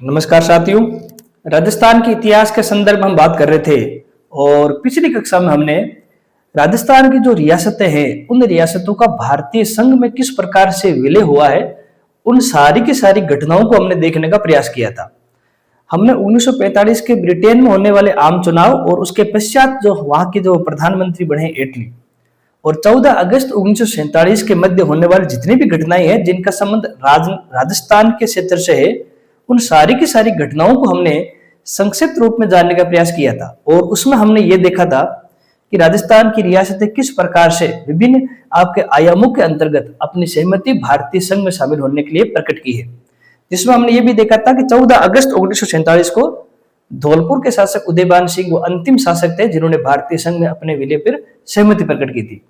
नमस्कार साथियों। राजस्थान के इतिहास के संदर्भ में हम बात कर रहे थे और पिछली कक्षा में हमने राजस्थान की जो रियासतें हैं उन रियासतों का भारतीय संघ में किस प्रकार से विलय हुआ है, उन सारी की सारी घटनाओं को हमने देखने का प्रयास किया था। हमने 1945 के ब्रिटेन में होने वाले आम चुनाव और उसके पश्चात जो वहां के जो प्रधानमंत्री बने एटली और 14 अगस्त 1947 के मध्य होने वाली जितनी भी घटनाएं हैं जिनका संबंध राजस्थान के क्षेत्र से है, उन सारी की सारी घटनाओं को हमने संक्षिप्त रूप में जानने का प्रयास किया था। और उसमें हमने ये देखा था कि राजस्थान की रियासतें किस प्रकार से विभिन्न आपके आयामों के अंतर्गत अपनी सहमति भारतीय संघ में शामिल होने के लिए प्रकट की है। जिसमें हमने ये भी देखा था कि 14 अगस्त 1947 को धौलपुर के शासक उदयभान सिंह वो अंतिम शासक थे जिन्होंने भारतीय संघ में अपने विलय पर सहमति प्रकट की थी।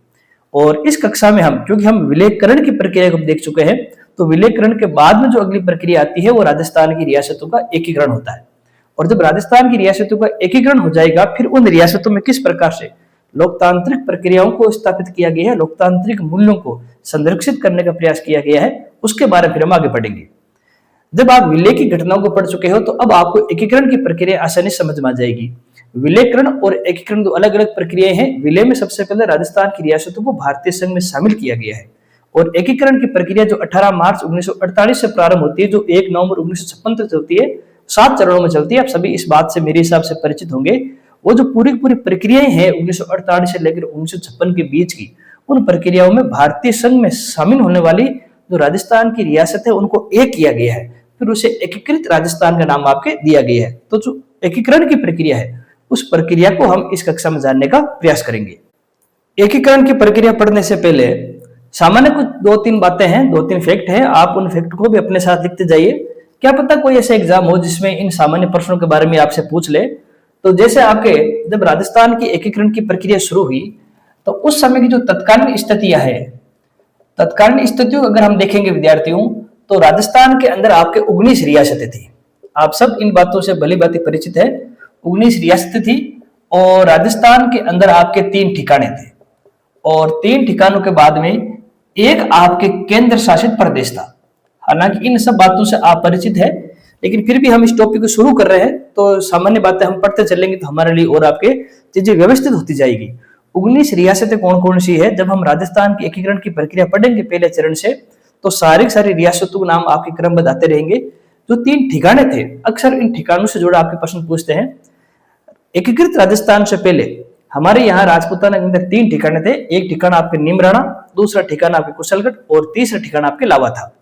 और इस कक्षा में हम क्योंकि हम विलयकरण की प्रक्रिया को देख चुके हैं, तो विलयकरण के बाद में जो अगली प्रक्रिया आती है वो राजस्थान की रियासतों का एकीकरण होता है। और जब राजस्थान की रियासतों का एकीकरण हो जाएगा, फिर उन रियासतों में किस प्रकार से लोकतांत्रिक प्रक्रियाओं को स्थापित किया गया है, लोकतांत्रिक मूल्यों को संरक्षित करने का प्रयास किया गया है, उसके बारे में फिर हम आगे पढ़ेंगे। जब आप विलय की घटनाओं को पढ़ चुके हो तो अब आपको एकीकरण की प्रक्रिया आसानी समझ में आ जाएगी। विलयकरण और एकीकरण दो अलग अलग प्रक्रियाएं हैं। विलय में सबसे पहले राजस्थान की रियासतों को भारतीय संघ में शामिल किया गया है और एकीकरण की प्रक्रिया जो 18 मार्च 1948 से प्रारंभ होती है, जो 1 नवंबर 1956 तक चलती है, 7 चरणों में चलती है। आप सभी इस बात से मेरे हिसाब से परिचित होंगे। वो जो पूरी पूरी प्रक्रियाएं हैं 1948 से लेकर 1956 के बीच की, उन प्रक्रियाओं में भारतीय संघ में शामिल होने वाली जो राजस्थान की रियासत है उनको एक किया गया है, फिर उसे एकीकृत राजस्थान का नाम आपके दिया गया है। तो जो एकीकरण की प्रक्रिया है उस प्रक्रिया को हम इस कक्षा में जानने का प्रयास करेंगे। एकीकरण की प्रक्रिया पढ़ने से पहले सामान्य कुछ 2-3 बातें हैं, 2-3 फैक्ट हैं। आप उन फैक्ट को भी अपने साथ लिखते जाइए। क्या पता कोई ऐसा एग्जाम हो जिसमें इन सामान्य प्रश्नों के बारे में आपसे पूछ ले। तो जैसे आपके जब राजस्थान की एकीकरण की प्रक्रिया शुरू हुई तो उस समय की जो तत्कालीन स्थितियां हैं, तत्कालीन स्थितियों अगर हम देखेंगे विद्यार्थियों, तो राजस्थान के अंदर आपके 19 रियासतें थी। आप सब इन बातों से भली भांति परिचित है। 19 रियासतें थी और राजस्थान के अंदर आपके 3 ठिकाने थे और 3 ठिकानों के बाद में एक आपके केंद्र शासित प्रदेश था। हालांकि इन सब बातों से आप परिचित है, लेकिन फिर भी हम इस टॉपिक को शुरू कर रहे हैं तो सामान्य बातें हम पढ़ते चलेंगे तो हमारे लिए और आपके चीजें व्यवस्थित होती जाएगी। 19 रियासतें कौन कौन सी है, जब हम राजस्थान की एकीकरण की प्रक्रिया पढ़ेंगे पहले चरण से, तो सारी रियासतों के नाम आपके क्रमबद्ध आते रहेंगे। जो 3 ठिकाने थे, अक्सर इन ठिकानों से जुड़ा आपके प्रश्न पूछते हैं। एकीकृत राजस्थान से पहले हमारे यहाँ राजपूताना के अंदर 3 ठिकाने थे। एक ठिकाना आपके नीमराणा, दूसरा ठिकाना आपके कुशलगढ़ और तीसरा ठिकाना आपके लावा था।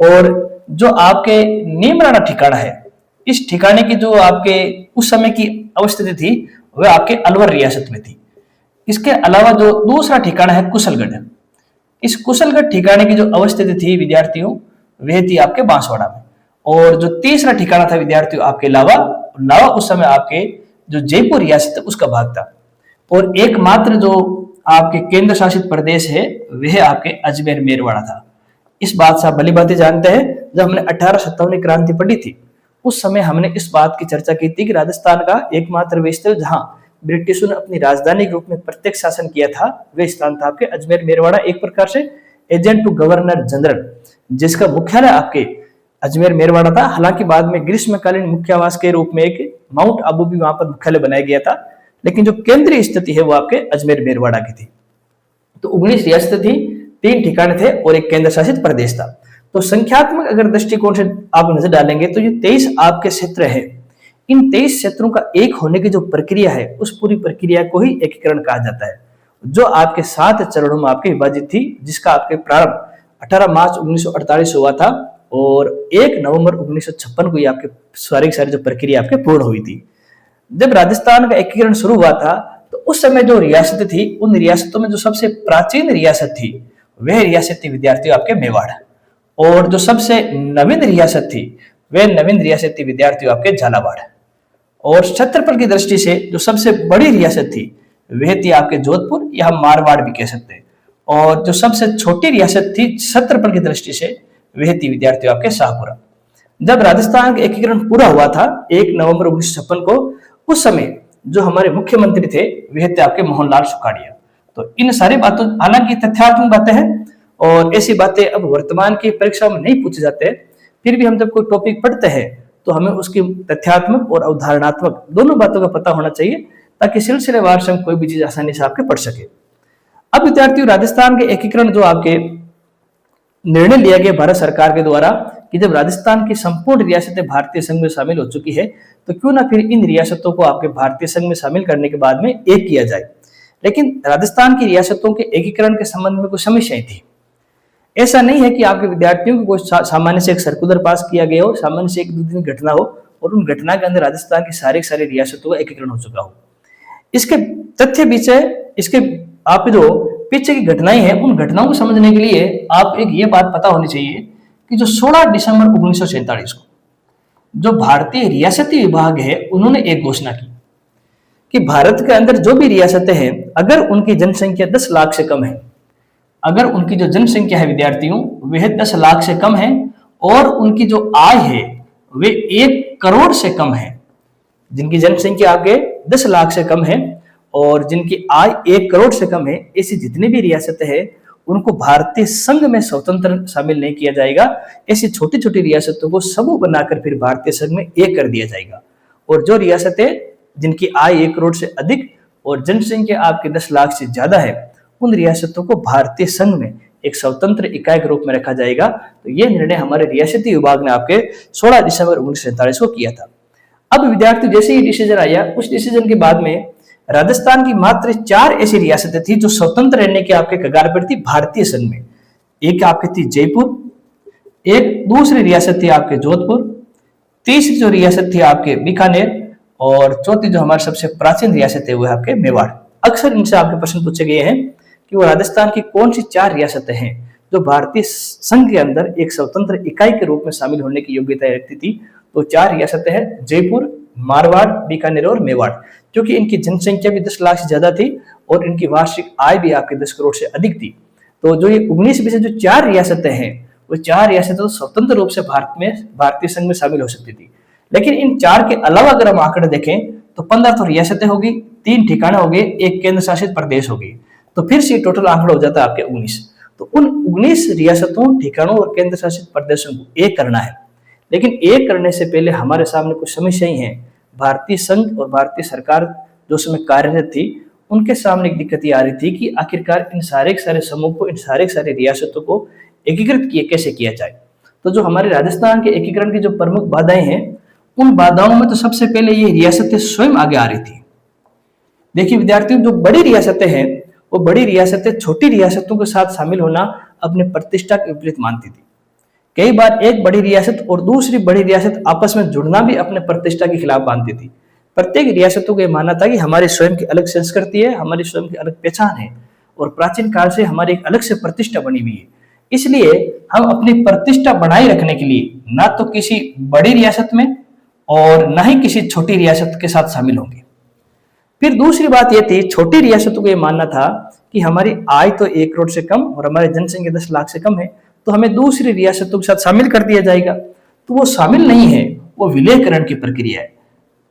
और जो आपके नीमराणा ठिकाना है, इस ठिकाने की जो आपके उस समय की अवस्थिति थी वह आपके अलवर रियासत में थी। इसके अलावा जो दूसरा ठिकाना है कुशलगढ़, इस कुशलगढ़ ठिकाने की जो अवस्थिति थी विद्यार्थियों, वह थी आपके बांसवाड़ा में। और जो तीसरा ठिकाना था विद्यार्थियों आपके लावा, लावा उस समय आपके जो जयपुर रियासत है उसका भाग था। और एकमात्र जो आपके केंद्र शासित प्रदेश है वह आपके अजमेर मेरवाड़ा था। इस बात से आप भली बातें जानते हैं। जब हमने 1857 क्रांति पढ़ी थी उस समय हमने इस बात की चर्चा की थी कि राजस्थान का एकमात्र वे स्थल जहां ब्रिटिशों ने अपनी राजधानी के रूप में प्रत्यक्ष शासन किया था वह स्थान था आपके अजमेर मेरवाड़ा। एक प्रकार से एजेंट टू गवर्नर जनरल, जिसका मुख्यालय आपके अजमेर मेरवाड़ा था। हालांकि बाद में ग्रीष्मकालीन मुख्यावास के रूप में एक माउंट आबू भी वहां पर मुख्यालय बनाया गया था, लेकिन जो केंद्रीय स्थिति है वो आपके अजमेर मेरवाड़ा की थी। तो 19 रियासतें थी, 3 ठिकाने थे और एक केंद्र शासित प्रदेश था। तो संख्यात्मक अगर दृष्टिकोण से आप नजर डालेंगे तो ये 23 आपके क्षेत्र है। इन 23 क्षेत्रों का एक होने की जो प्रक्रिया है उस पूरी प्रक्रिया को ही एकीकरण कहा जाता है, जो आपके 7 चरणों में आपके विभाजित थी, जिसका आपके प्रारंभ 18 मार्च 1948 हुआ था और 1 नवंबर 1956 को ये आपके सारी जो प्रक्रिया आपके पूर्ण हुई थी। जब राजस्थान का एकीकरण शुरू हुआ था तो उस समय जो रियासतें थी, उन रियासतों में जो सबसे प्राचीन रियासत थी वह रियासत थी विद्यार्थियों आपके मेवाड़। और जो सबसे नवीन रियासत थी वह नवीन रियासत थी विद्यार्थियों आपके झालावाड़। और क्षेत्रफल की दृष्टि से जो सबसे बड़ी रियासत थी वह थी आपके जोधपुर या हम मारवाड़ भी कह सकते हैं। और जो सबसे छोटी रियासत थी क्षेत्रफल की दृष्टि से वह थी विद्यार्थियों आपके शाहपुरा। जब राजस्थान का एकीकरण पूरा हुआ था 1 नवंबर 1956 को, उस समय जो हमारे मुख्यमंत्री थे वह थे आपके मोहनलाल सुखाड़िया। तो इन सारी बातों, हालांकि तथ्यात्मक बातें हैं और ऐसी बातें अब वर्तमान की परीक्षा में नहीं पूछे जाते, फिर भी हम जब कोई टॉपिक पढ़ते हैं तो हमें उसकी तथ्यात्मक और अवधारणात्मक दोनों बातों का पता होना चाहिए, ताकि सिलसिलेवार से हम कोई भी चीज आसानी से आपके पढ़ सके। अब विद्यार्थियों, राजस्थान के एकीकरण जो आपके निर्णय लिया गया भारत सरकार के द्वारा कि जब राजस्थान की संपूर्ण रियासतें भारतीय संघ में शामिल हो चुकी है, तो क्यों ना फिर इन रियासतों को आपके भारतीय संघ में शामिल करने के बाद में एक किया जाए। लेकिन राजस्थान की रियासतों के एकीकरण के संबंध में कुछ समस्याएं थी। ऐसा नहीं है कि आपके विद्यार्थियों को कोई सामान्य से एक सर्कुलर पास किया गया हो, सामान्य से एक दो दिन घटना हो और उन घटना के अंदर राजस्थान की सारी रियासतों का एकीकरण हो चुका हो। इसके तथ्य पीछे, इसके आप जो पीछे की घटनाएं हैं, उन घटनाओं को समझने के लिए आप एक ये बात पता होनी चाहिए कि जो 16 दिसंबर 1947 को जो भारतीय रियासती विभाग है, उन्होंने एक घोषणा की कि भारत के अंदर जो भी रियासतें हैं, अगर उनकी जनसंख्या 10 लाख से कम है, अगर उनकी जो जनसंख्या है विद्यार्थियों वह 10 लाख से कम है और उनकी जो आय है वे 1 करोड़ से कम है, जिनकी जनसंख्या आपके 10 लाख से कम है और जिनकी आय 1 करोड़ से कम है, ऐसी जितनी भी रियासतें हैं उनको भारतीय संघ में स्वतंत्र शामिल नहीं किया जाएगा। ऐसी छोटी छोटी रियासतों को समूह बनाकर फिर भारतीय संघ में एक कर दिया जाएगा। और जो रियासतें जिनकी आय 1 करोड़ से अधिक और जनसंख्या आपके 10 लाख से ज्यादा है, उन रियासतों को भारतीय संघ में एक स्वतंत्र इकाई के रूप में रखा जाएगा। तो यह निर्णय हमारे रियासती विभाग ने आपके 16 दिसंबर 1947 को किया था। अब विद्यार्थी जैसे ही डिसीजन आया, उस डिसीजन के बाद में राजस्थान की मात्र 4 ऐसी रियासतें थी जो स्वतंत्र रहने के आपके कगार पर थी भारतीय संघ में। एक आपकी थी जयपुर, एक दूसरी रियासत थी आपके जोधपुर, तीसरी जो रियासत थी आपके बीकानेर और चौथी जो हमारी सबसे प्राचीन रियासत है वो है आपके मेवाड़। अक्सर इनसे आपके प्रश्न पूछे गए हैं कि वो राजस्थान की कौन सी 4 रियासतें हैं जो भारतीय संघ के अंदर एक स्वतंत्र इकाई के रूप में शामिल होने की योग्यता रखती थी। तो 4 रियासतें हैं जयपुर, मारवाड़, बीकानेर और मेवाड़। क्योंकि इनकी जनसंख्या भी 10 लाख से ज्यादा थी और इनकी वार्षिक आय भी आपके 10 करोड़ से अधिक थी। तो जो ये 19 में से जो 4 रियासतें हैं, वो 4 रियासतें तो स्वतंत्र रूप से भारतीय संघ में शामिल हो सकती थी। लेकिन इन 4 के अलावा अगर हम आंकड़े देखें तो 15 तो रियासतें होगी, 3 ठिकाने हो गए, 1 केंद्र शासित प्रदेश होगी, तो फिर से टोटल आंकड़ा हो जाता है आपके 19। तो उन 19 रियासतों, ठिकानों और केंद्र शासित प्रदेशों को एक करना है। लेकिन एक करने से पहले हमारे सामने कुछ समस्याएं हैं। भारतीय संघ और भारतीय सरकार जो समय कार्यरत थी, उनके सामने एक दिक्कत ये आ रही थी कि आखिरकार इन सारे समूह को, इन सारे रियासतों को एकीकृत कैसे किया जाए। तो जो हमारे राजस्थान के एकीकरण की जो प्रमुख बाधाएं हैं, उन बाधाओं में तो सबसे पहले ये रियासतें स्वयं आगे आ रही थी। देखिए विद्यार्थियों, जो बड़ी रियासतें हैं वो बड़ी रियासतें छोटी रियासतों के साथ शामिल होना अपने प्रतिष्ठा के विपरीत मानती थी। कई बार एक बड़ी रियासत और दूसरी बड़ी रियासत आपस में जुड़ना भी अपने प्रतिष्ठा के खिलाफ मानती थी। प्रत्येक रियासतों को यह मानना था कि हमारी स्वयं की अलग संस्कृति है, हमारी स्वयं की अलग पहचान है और प्राचीन काल से हमारी एक अलग से प्रतिष्ठा बनी हुई है। इसलिए हम अपनी प्रतिष्ठा बनाए रखने के लिए ना तो किसी बड़ी रियासत में और ना ही किसी छोटी रियासत के साथ शामिल होंगे। फिर दूसरी बात यह थी, छोटी रियासतों को यह मानना था कि हमारी आय तो 1 करोड़ से कम और हमारी जनसंख्या 10 लाख से कम है, तो हमें दूसरी रियासतों के साथ शामिल कर दिया जाएगा। तो वो शामिल नहीं है, वो विलयकरण की प्रक्रिया है।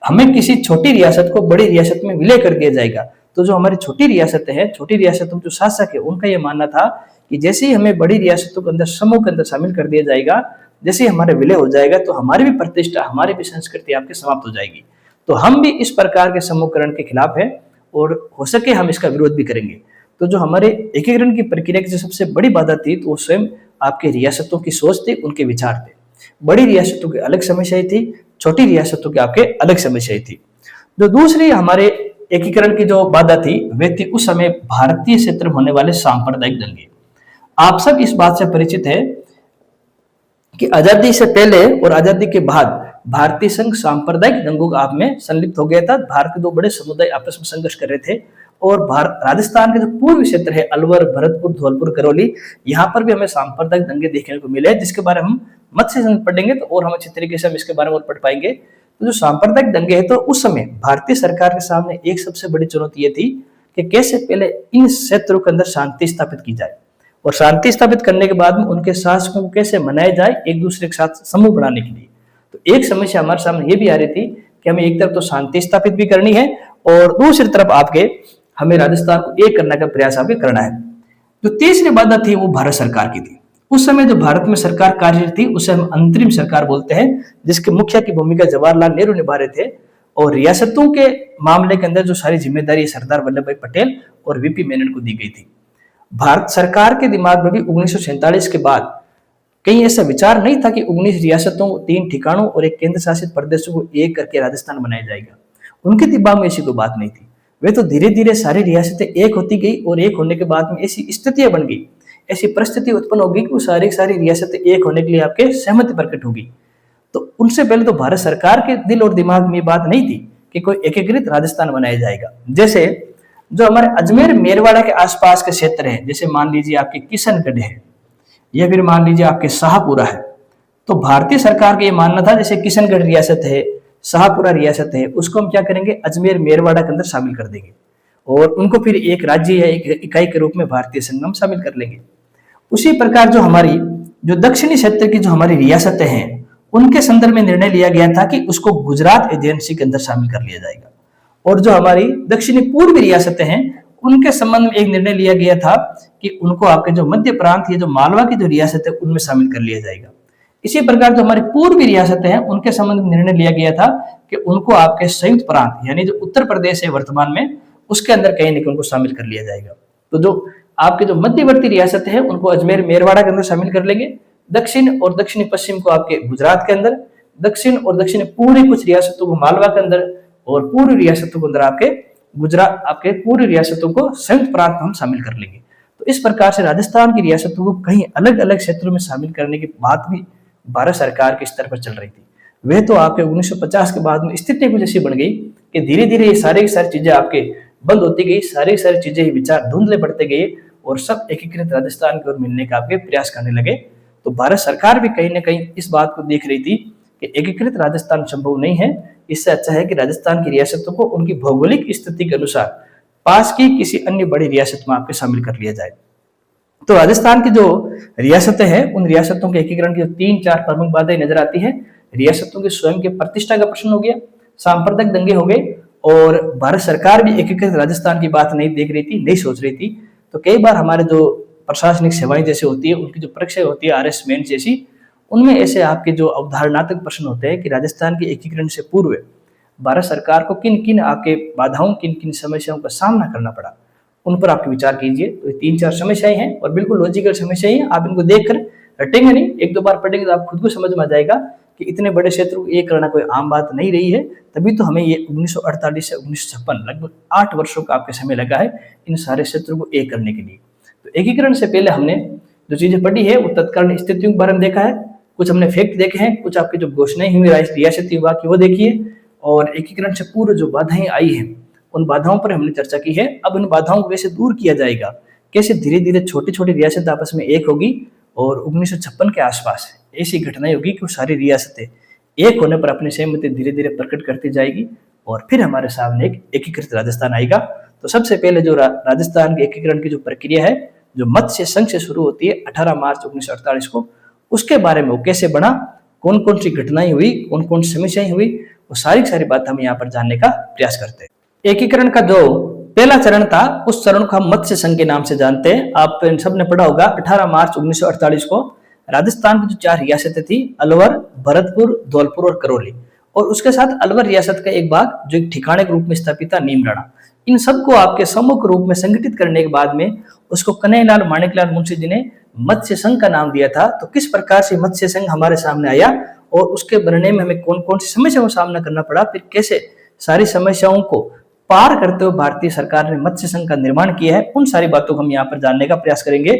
हमें किसी छोटी रियासत को बड़ी रियासत में विलय कर दिया जाएगा। तो जो हमारी छोटी रियासतें हैं, छोटी रियासतों जो शासक है, उनका यह मानना था कि जैसे ही हमें बड़ी रियासतों के अंदर, समूह के अंदर शामिल कर दिया जाएगा, जैसे ही हमारा विलय हो जाएगा, तो हमारी भी प्रतिष्ठा, हमारी भी संस्कृति आपके समाप्त हो जाएगी। तो हम भी इस प्रकार के समूहकरण के खिलाफ है और हो सके हम इसका विरोध भी करेंगे। तो जो हमारे एकीकरण की प्रक्रिया की जो सबसे बड़ी बाधा थी, तो वो स्वयं आपके रियासतों की सोच थी, उनके विचार थे। बड़ी रियासतों की अलग समस्याएं थी, छोटी रियासतों की आपके अलग समस्याएं थी। जो दूसरी हमारे एकीकरण की जो बाधा थी, वे थी उस समय भारतीय क्षेत्र में होने वाले सांप्रदायिक दंगे। आप सब इस बात से परिचित है कि आजादी से पहले और आजादी के बाद भारतीय संघ सांप्रदायिक दंगों आप में संलिप्त हो गया था। भारत के 2 बड़े समुदाय आपस में संघर्ष कर रहे थे और राजस्थान के जो पूर्वी क्षेत्र है, अलवर, भरतपुर, धौलपुर, करौली, यहाँ पर भी हमें सांप्रदायिक दंगे देखने को मिले, जिसके बारे में हम मत्स्य संघ पढ़ेंगे तो और हम अच्छे तरीके से हम इसके बारे में और पढ़ पाएंगे। तो जो सांप्रदायिक दंगे है, तो उस समय भारतीय सरकार के सामने एक सबसे बड़ी चुनौती ये थी कि कैसे पहले इन क्षेत्रों के अंदर शांति स्थापित की जाए और शांति स्थापित करने के बाद में उनके शासकों को कैसे मनाया जाए एक दूसरे के साथ समूह बनाने के लिए। तो एक समस्या हमारे सामने ये भी आ रही थी कि हमें एक तरफ तो शांति स्थापित भी करनी है और दूसरी तरफ आपके हमें राजस्थान को एक करने का प्रयास आपके करना है। जो तीसरी बाधा थी वो भारत सरकार की थी। उस समय जो भारत में सरकार कार्यरत थी उसे हम अंतरिम सरकार बोलते हैं, जिसके मुखिया की भूमिका जवाहरलाल नेहरू निभा रहे थे। और रियासतों के मामले के अंदर जो सारी जिम्मेदारी सरदार वल्लभ भाई पटेल और वीपी मेनन को दी गई थी। भारत सरकार के दिमाग में भी 1947 के बाद कहीं ऐसा विचार नहीं था कि 19 रियासतों, 3 ठिकानों और एक केंद्र शासित प्रदेशों को एक करके राजस्थान बनाया जाएगा। उनके दिमाग में ऐसी कोई बात नहीं थी। वे तो धीरे धीरे सारी रियासतें एक होती गई और एक होने के बाद में ऐसी स्थितियां बन गई, ऐसी परिस्थिति उत्पन्न होगी कि वो सारी रियासतें एक होने के लिए आपके सहमति प्रकट होगी। तो उनसे पहले तो भारत सरकार के दिल और दिमाग में बात नहीं थी कि कोई एकीकृत राजस्थान बनाया जाएगा। जैसे जो हमारे अजमेर मेरवाड़ा के आसपास के क्षेत्र हैं, जैसे मान लीजिए आपके किशनगढ़ है या फिर मान लीजिए आपके शाहपुरा है, तो भारतीय सरकार का ये मानना था जैसे किशनगढ़ रियासत है, शाहपुरा रियासत है, उसको हम क्या करेंगे, अजमेर मेरवाड़ा के अंदर शामिल कर देंगे और उनको फिर एक राज्य या एक इकाई के रूप में भारतीय संघ में शामिल कर लेंगे। उसी प्रकार जो हमारी जो दक्षिणी क्षेत्र की जो हमारी रियासतें हैं उनके संदर्भ में निर्णय लिया गया था कि उसको गुजरात एजेंसी के अंदर शामिल कर लिया जाएगा। और जो हमारी दक्षिणी पूर्वी रियासतें हैं उनके संबंध में एक निर्णय लिया गया था कि उनको आपके जो मध्य प्रांत या जो मालवा की जो रियासत है उनमें शामिल कर लिया जाएगा। इसी प्रकार जो हमारी पूर्वी रियासतें हैं उनके संबंध में निर्णय लिया गया था कि उनको आपके संयुक्त प्रांत यानी जो उत्तर प्रदेश है वर्तमान में उसके अंदर कहीं ना कहीं उनको शामिल कर लिया जाएगा। तो जो आपके जो मध्यवर्ती रियासतें हैं उनको अजमेर मेरवाड़ा के अंदर शामिल कर लेंगे, दक्षिण और दक्षिणी पश्चिम को आपके गुजरात के अंदर, दक्षिण और दक्षिणी पूर्वी कुछ रियासतों को मालवा के अंदर और पूर्वी रियासतों के अंदर आपके गुजरात, आपके पूर्वी रियासतों को संयुक्त प्रांत में हम शामिल कर लेंगे। तो इस प्रकार से राजस्थान की रियासतों को कहीं अलग अलग क्षेत्रों में शामिल करने की बात भी भारत सरकार के स्तर पर चल रही थी। वह तो आपके 1950 के बाद में स्थिति कुछ ऐसी बन गई कि धीरे धीरे ये सारी चीजें आपके बंद होती गई, सारी चीजें विचार धुंधले पड़ते गए और सब एकीकृत राजस्थान की ओर मिलने का आपके प्रयास करने लगे। तो भारत सरकार भी कहीं ना कहीं इस बात को देख रही थी कि एकीकृत राजस्थान संभव नहीं है, इससे अच्छा है कि राजस्थान की रियासतों को उनकी भौगोलिक स्थिति के अनुसार पास की किसी अन्य बड़ी रियासत में आपके शामिल कर लिया जाए। तो राजस्थान की जो रियासतें हैं उन रियासतों के एकीकरण की 3-4 प्रमुख बातें नजर आती है। रियासतों के स्वयं के प्रतिष्ठा का प्रश्न हो गया, सांप्रदायिक दंगे हो गए और भारत सरकार भी एकीकृत राजस्थान की बात नहीं देख रही थी, नहीं सोच रही थी। तो कई बार हमारे जो प्रशासनिक सेवाएं जैसे होती है उनकी जो परीक्षा होती है RS मेंस जैसी, उनमें ऐसे आपके जो अवधारणात्मक प्रश्न होते हैं कि राजस्थान के एकीकरण से पूर्व भारत सरकार को किन किन आपके बाधाओं, किन किन समस्याओं का सामना करना पड़ा, उन पर आपके विचार कीजिए। तो ये 3-4 समस्याएं हैं और बिल्कुल लॉजिकल समस्याएं हैं, आप इनको देखकर रटेंगे नहीं, 1-2 बार पढ़ेंगे तो आप खुद को समझ में आ जाएगा कि इतने बड़े क्षेत्र को एक करना कोई आम बात नहीं रही है। तभी तो हमें ये 1948 से 1956 लगभग 8 वर्षों का आपके समय लगा है इन सारे क्षेत्रों को एक करने के लिए। तो एकीकरण से पहले हमने जो चीजें पढ़ी है वो तत्कालीन स्थितियों के बारे में देखा है, कुछ हमने फैक्ट देखे हैं, कुछ आपकी जो घोषणाएं हुई रियासती विभाग की वो देखिए और एकीकरण से पूर्व जो बाधाएं आई हैं उन बाधाओं पर हमने चर्चा की है। अब उन बाधाओं को कैसे दूर किया जाएगा, कैसे धीरे धीरे छोटी छोटी रियासत आपस में एक होगी और 1956 के आसपास ऐसी घटनाएं होगी कि वो सारी रियासतें एक होने पर अपनी सहमति धीरे धीरे प्रकट करती जाएगी और फिर हमारे सामने एक एकीकृत राजस्थान आएगा। तो सबसे पहले जो राजस्थान के एकीकरण की जो प्रक्रिया है जो मत्स्य संघ से शुरू होती है 18 मार्च 1948 को, उसके बारे में वो कैसे बना, कौन कौन सी घटनाएं हुई, कौन कौन सी समस्याएं हुई, वो सारी बात हम यहाँ पर जानने का प्रयास करते हैं। एकीकरण का जो पहला चरण था उस चरण को हम मत्स्य संघ के नाम से जानते हैं। आप सबने पढ़ा होगा 18 मार्च 1948 को राजस्थान की जो 4 रियासतें थी, अलवर, भरतपुर, धौलपुर और करौली, और उसके साथ अलवर रियासत का एक भाग जो एक ठिकाने के रूप में स्थापित था नीमराणा, इन सबको आपके समूह रूप में संगठित करने के बाद में उसको कन्हैयालाल माणिकलाल मुंशी जी ने मत्स्य संघ का नाम दिया था। तो किस प्रकार से मत्स्य संघ हमारे सामने आया और उसके बनने में हमें कौन कौन सी समस्याओं का सामना करना पड़ा, फिर कैसे सारी समस्याओं को पार करते हुए भारतीय सरकार ने मत्स्य संघ का निर्माण किया है, उन सारी बातों को हम यहाँ पर जानने का प्रयास करेंगे।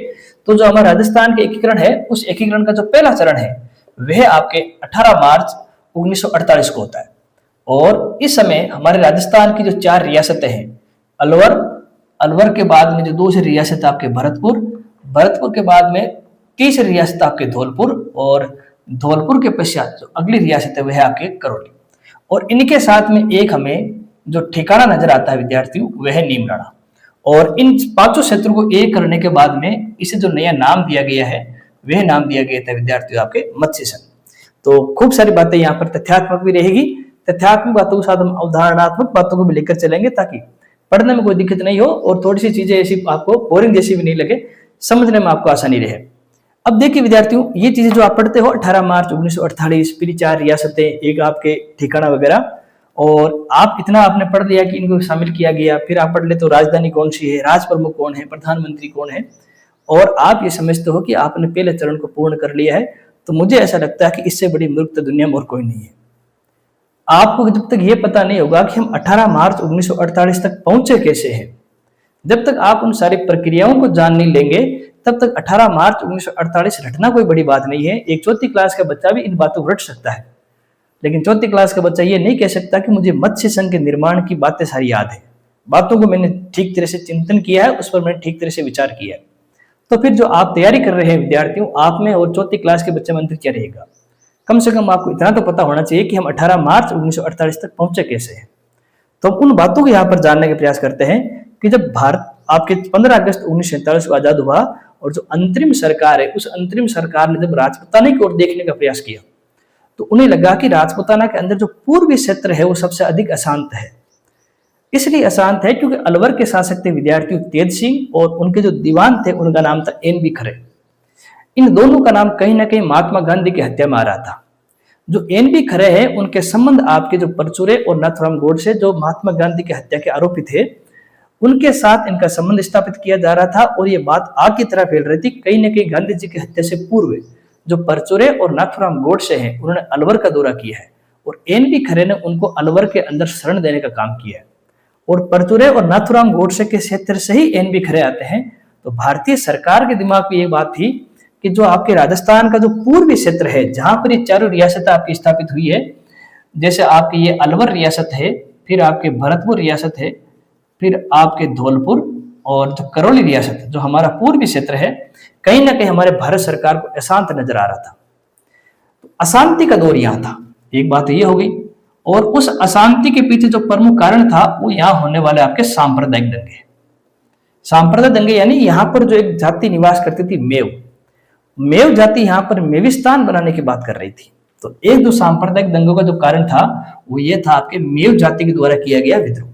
तो जो हमारा राजस्थान के एकीकरण है उस एकीकरण का जो पहला चरण है वह आपके 18 मार्च 1948 को होता है और इस समय हमारे राजस्थान की जो 4 रियासतें हैं, अलवर के बाद में जो दूसरी रियासत आपके भरतपुर के बाद में तीसरी रियासत आपके धौलपुर और धौलपुर के पश्चात जो अगली रियासत है वह है आपके करौली, और इनके साथ में एक हमें जो ठिकाना नजर आता है विद्यार्थियों वह है नीमराणा। और इन 5 क्षेत्रों को एक करने के बाद में इसे जो नया नाम दिया गया है वह नाम दिया गया था विद्यार्थियों आपके मत्स्य संघ। तो खूब सारी बातें यहाँ पर तथ्यात्मक भी रहेगी, तथ्यात्मक बातों के साथ हम अवधारणात्मक बातों को भी लेकर चलेंगे ताकि पढ़ने में कोई दिक्कत नहीं हो और थोड़ी सी चीजें ऐसी आपको बोरिंग जैसी भी नहीं लगे, समझने में आपको आसानी रहे। अब देखिए विद्यार्थियों, ये चीजें जो आप पढ़ते हो 18 मार्च 1948, फिर 4 रियासतें, एक आपके ठिकाना वगैरह, और आप इतना आपने पढ़ लिया कि इनको शामिल किया गया। फिर आप पढ़ ले तो राजधानी कौन सी है, राज प्रमुख कौन है, प्रधानमंत्री कौन है, और आप ये समझते हो कि आपने पहले चरण को पूर्ण कर लिया है। तो मुझे ऐसा लगता है कि इससे बड़ी मूर्ख दुनिया में और कोई नहीं है। आपको जब तक ये पता नहीं होगा कि हम 18 मार्च 1948 तक पहुंचे कैसे हैं, जब तक आप उन सारी प्रक्रियाओं को जान नहीं लेंगे, तब तक 18 मार्च 1948 रटना कोई बड़ी बात नहीं है। एक चौथी क्लास का बच्चा भी इन बातों को रट सकता है, लेकिन चौथी क्लास का बच्चा ये नहीं कह सकता कि मुझे मत्स्य संघ के निर्माण की बातें सारी याद है। बातों को मैंने ठीक तरह से चिंतन किया है, उस पर मैंने ठीक तरह से विचार किया है। तो फिर जो आप तैयारी कर रहे हैं विद्यार्थियों, आप में और चौथी क्लास के बच्चे में अंतर क्या रहेगा? कम से कम आपको इतना तो पता होना चाहिए कि हम 18 मार्च 1948 तक पहुंचे कैसे हैं। तो हम उन बातों को यहाँ पर जानने का प्रयास करते हैं कि जब भारत आपके 15 अगस्त 1947 को आजाद हुआ, और जो अंतरिम सरकार है, उस अंतरिम सरकार ने जब राजपुताना की ओर देखने का प्रयास किया, तो उन्हें लगा कि राजपुताना के अंदर जो पूर्वी क्षेत्र है वो सबसे अधिक अशांत है। इसलिए अशांत है क्योंकि अलवर के शासक थे विद्यार्थी तेज सिंह, और उनके जो दीवान थे उनका नाम था एन बी खरे। इन दोनों का नाम कहीं ना कहीं महात्मा गांधी की हत्या में आ रहा था। जो एन बी खरे हैं उनके संबंध आपके जो परचुरे और नाथुराम गोडसे, जो महात्मा गांधी की हत्या के आरोपी थे, उनके साथ इनका संबंध स्थापित किया जा रहा था। और ये बात आग की तरह फैल रही थी। कहीं ना कहीं गांधी जी की हत्या से पूर्व जो परचुरे और नाथुराम गोडसे हैं, उन्होंने अलवर का दौरा किया है, और एन बी खरे ने उनको अलवर के अंदर शरण देने का काम किया है। और परचुरे और नाथुराम गोडसे के क्षेत्र से ही एन बी खरे आते हैं। तो भारतीय सरकार के दिमाग में ये बात थी कि जो आपके राजस्थान का जो पूर्वी क्षेत्र है, जहां पर ये चारों रियासतें आपकी स्थापित हुई है, जैसे आपकी ये अलवर रियासत है, फिर आपके भरतपुर रियासत है, फिर आपके धौलपुर, और जो करौली रियासत जो हमारा पूर्वी क्षेत्र है, कहीं ना कहीं हमारे भारत सरकार को अशांत नजर आ रहा था। तो अशांति का दौर यहाँ था, एक बात ये हो गई। और उस अशांति के पीछे जो प्रमुख कारण था वो यहाँ होने वाले आपके सांप्रदायिक दंगे। सांप्रदायिक दंगे यानी यहाँ पर जो एक जाति निवास करती थी, मेव जाति यहाँ पर मेविस्तान बनाने की बात कर रही थी। तो एक जो सांप्रदायिक दंगों का जो कारण था वो ये था आपके मेव जाति के द्वारा किया गया विद्रोह।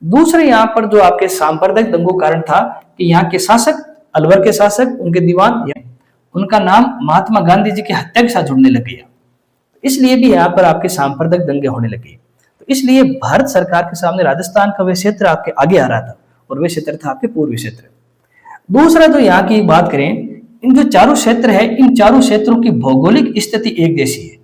दूसरे यहाँ पर जो आपके सांप्रदायिक दंगों कारण था कि यहाँ के शासक, अलवर के शासक, उनके दीवान, उनका नाम महात्मा गांधी जी की हत्या के साथ जुड़ने लग गया। इसलिए भी यहाँ पर आपके सांप्रदायिक दंगे होने लगे। तो इसलिए भारत सरकार के सामने राजस्थान का वह क्षेत्र आपके आगे आ रहा था, और वह क्षेत्र था आपके पूर्वी क्षेत्र। दूसरा जो यहाँ की बात करें, इन जो चारों क्षेत्र है, इन चारों क्षेत्रों की भौगोलिक स्थिति एक जैसी है।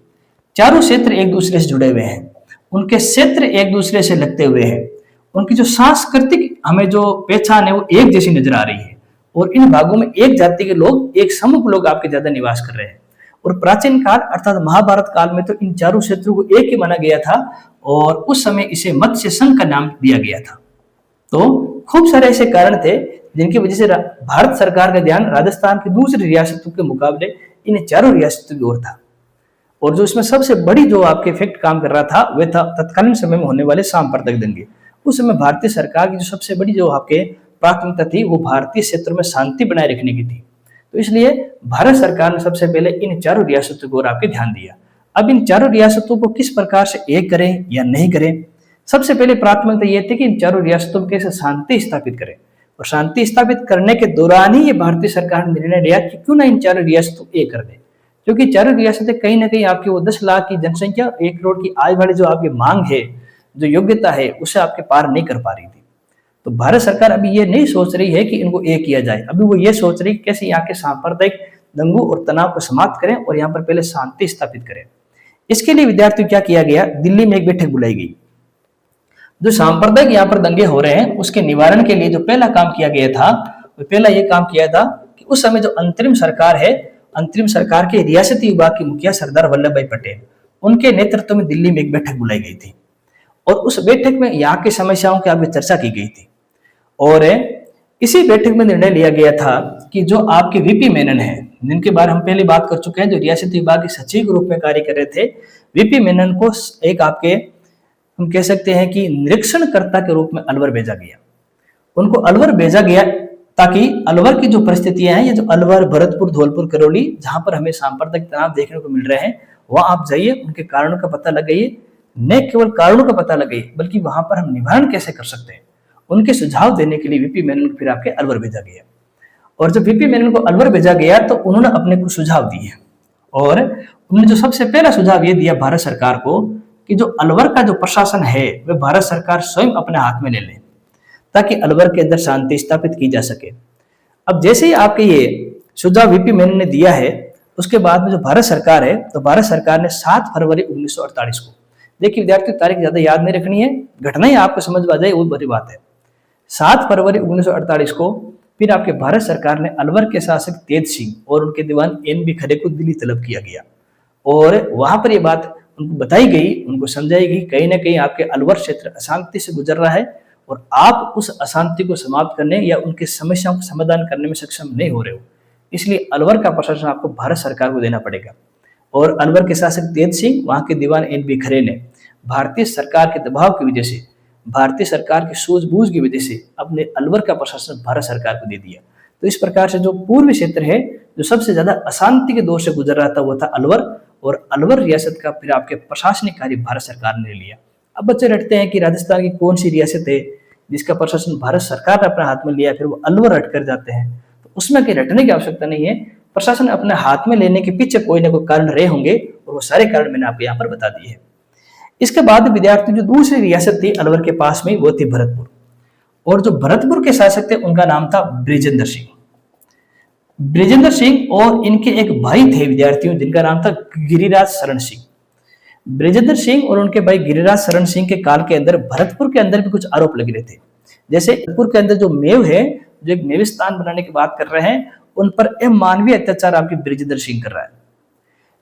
चारों क्षेत्र एक दूसरे से जुड़े हुए हैं, उनके क्षेत्र एक दूसरे से लगते हुए हैं, उनकी जो सांस्कृतिक हमें जो पहचान है वो एक जैसी नजर आ रही है। और इन भागों में एक जाति के लोग, एक समूह के लोग आपके ज्यादा निवास कर रहे हैं। और प्राचीन काल अर्थात महाभारत काल में तो इन चारों क्षेत्रों को एक ही माना गया था, और उस समय इसे मत्स्य संघ का नाम दिया गया था। तो खूब सारे ऐसे कारण थे जिनकी वजह से भारत सरकार का ध्यान राजस्थान की दूसरी रियासतों के मुकाबले इन चारों रियासतों की ओर था। और जो इसमें सबसे बड़ी जो आपके इफेक्ट काम कर रहा था वह था तत्कालीन समय में होने वाले सांप्रदायिक दंगे। उस समय भारतीय सरकार की जो सबसे बड़ी जो आपके प्राथमिकता थी वो भारतीय क्षेत्र में शांति बनाए रखने की थी। तो इसलिए भारत सरकार ने सबसे पहले इन चारों रियासतों को आपके ध्यान दिया। अब इन चारों रियासतों को किस प्रकार से एक करें या नहीं करें, सबसे पहले प्राथमिकता ये थी कि इन चारों रियासतों में कैसे शांति स्थापित करें। और शांति स्थापित करने के दौरान ही ये भारतीय सरकार ने निर्णय लिया कि क्यों ना इन चारों रियासतों को एक कर दें, क्योंकि चारों रियासतें कहीं ना कहीं आपकी वो 10 लाख की जनसंख्या, 1 करोड़ की आय वाली जो आपकी मांग है, जो योग्यता है, उसे आपके पार नहीं कर पा रही थी। तो भारत सरकार अभी ये नहीं सोच रही है कि इनको एक किया जाए, अभी वो ये सोच रही है कैसे यहाँ के सांप्रदायिक दंगों और तनाव को समाप्त करें और यहाँ पर पहले शांति स्थापित करें। इसके लिए विद्यार्थियों क्या किया गया, दिल्ली में एक बैठक बुलाई गई। जो सांप्रदायिक यहाँ पर दंगे हो रहे हैं उसके निवारण के लिए जो पहला काम किया गया था, वो पहला ये काम किया था कि उस समय जो अंतरिम सरकार है, अंतरिम सरकार के रियासती विभाग के मुखिया सरदार वल्लभ भाई पटेल, उनके नेतृत्व में दिल्ली में एक बैठक बुलाई गई थी। और उस बैठक में यहाँ की समस्याओं की आगे चर्चा की गई थी। और इसी बैठक में निर्णय लिया गया था कि जो आपके वीपी मेनन है, जिनके बारे हम पहले बात कर चुके हैं, जो रियासती विभाग के सचिव के रूप में कार्य कर रहे थे, वीपी मेनन को एक आपके हम कह सकते हैं कि निरीक्षणकर्ता के रूप में अलवर भेजा गया। उनको अलवर भेजा गया ताकि अलवर की जो परिस्थितियां हैं, ये जो अलवर, भरतपुर, धौलपुर, करौली, जहां पर हमें सांप्रदायिक तनाव देखने को मिल रहे हैं, वहां आप जाइए, उनके कारणों का पता लगाइए। न केवल कारणों का पता लगाइए बल्कि वहां पर हम निवारण कैसे कर सकते हैं, उनके सुझाव देने के लिए वीपी मेनन को फिर आपके अलवर भेजा गया। और जब वीपी मेनन को अलवर भेजा गया तो उन्होंने अपने कुछ सुझाव दिए, और उन्होंने जो सबसे पहला सुझाव ये दिया भारत सरकार को कि जो अलवर का जो प्रशासन है वह भारत सरकार स्वयं अपने हाथ में ले ले, ताकि अलवर के अंदर शांति स्थापित की जा सके। अब जैसे ही आपके ये सुझाव वीपी मेनन ने दिया है, उसके बाद में जो भारत सरकार है, तो भारत सरकार ने 7 फरवरी 1948 को, देखिए विद्यार्थियों तारीख ज्यादा याद नहीं रखनी है, घटना ही आपको समझ में आ जाए वो बड़ी बात है। 7 फरवरी 1948 को फिर आपके भारत सरकार ने अलवर के शासक तेज सिंह और उनके दीवान एन.बी. खरे को दिल्ली तलब किया गया, और वहां पर ये बात उनको बताई गई, उनको समझाई गई कहीं ना कहीं आपके अलवर क्षेत्र अशांति से गुजर रहा है और आप उस अशांति को समाप्त करने या उनकी समस्याओं को समाधान करने में सक्षम नहीं हो रहे हो, इसलिए अलवर का प्रशासन आपको भारत सरकार को देना पड़ेगा। और अलवर के शासक तेज सिंह, वहां के दीवान एन.बी. खरे ने भारतीय सरकार के दबाव की वजह से, भारतीय सरकार की सूझबूझ की वजह से अपने अलवर का प्रशासन भारत सरकार को दे दिया। तो इस प्रकार से जो पूर्वी क्षेत्र है जो सबसे ज्यादा अशांति के दौर से गुजर रहा था वो था अलवर, और अलवर रियासत का फिर आपके प्रशासनिक कार्य भारत सरकार ने लिया। अब बच्चे रटते हैं कि राजस्थान की कौन सी रियासत है जिसका प्रशासन भारत सरकार ने अपने हाथ में लिया, फिर वो अलवर रट कर जाते हैं। तो उसमें कहीं रटने की आवश्यकता नहीं है, प्रशासन अपने हाथ में लेने के पीछे कोई ना कोई कारण रहे होंगे, और वो सारे कारण मैंने आपको यहाँ पर बता दिए हैं। इसके बाद विद्यार्थी जो दूसरी रियासत थी अलवर के पास में, वो थी भरतपुर, और जो भरतपुर के शासक थे उनका नाम था बृजेंद्र सिंह। बृजेंद्र सिंह और इनके एक भाई थे विद्यार्थियों जिनका नाम था गिरिराज शरण सिंह। बृजेंद्र सिंह और उनके भाई गिरिराज शरण सिंह के काल के अंदर भरतपुर के अंदर भी कुछ आरोप लग रहे थे। जैसे भरतपुर के अंदर जो मेव है, जो एक मेविस्तान बनाने की बात कर रहे हैं, उन पर मानवीय अत्याचार आपके बृजेंद्र सिंह कर रहा है।